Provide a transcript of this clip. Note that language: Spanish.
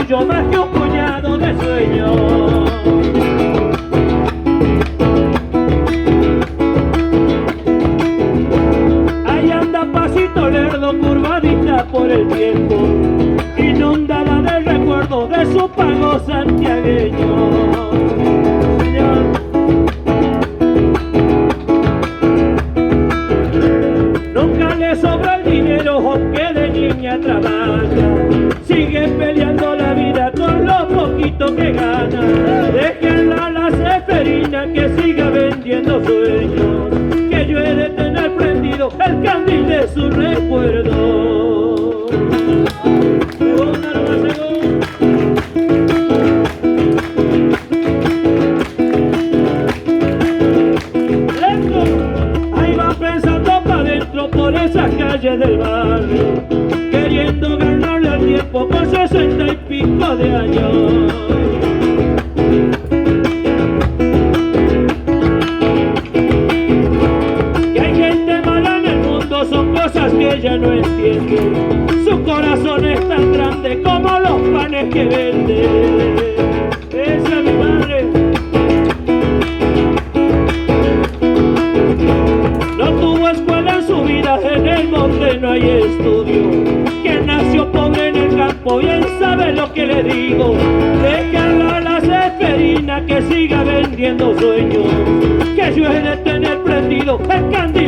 mucho más que un puñado de sueños. Ahí anda pasito lerdo, curvadita por el tiempo, inundada de recuerdos de su pago santiagueño. Nunca le sobra el dinero, aunque de niña trabaja. Sigue peleando la vida con lo poquito que gana. Déjenla a la Seferina que siga vendiendo sueños, que yo he de tener prendido el candil de su recuerdo. Ahí va pensando pa' dentro por esas calles del barrio, queriendo ganarle al tiempo con 60 y pico de años. Que hay gente mala en el mundo son cosas que ella no entiende. Su corazón es tan grande como los panes que vende. Esa es mi madre. No tuvo escuela en su vida, en el monte no hay estudio. Que nació pobre en el campo y él sabe lo que le digo. Déjala a la Seferina que siga vendiendo sueños, que yo he de tener prendido el candil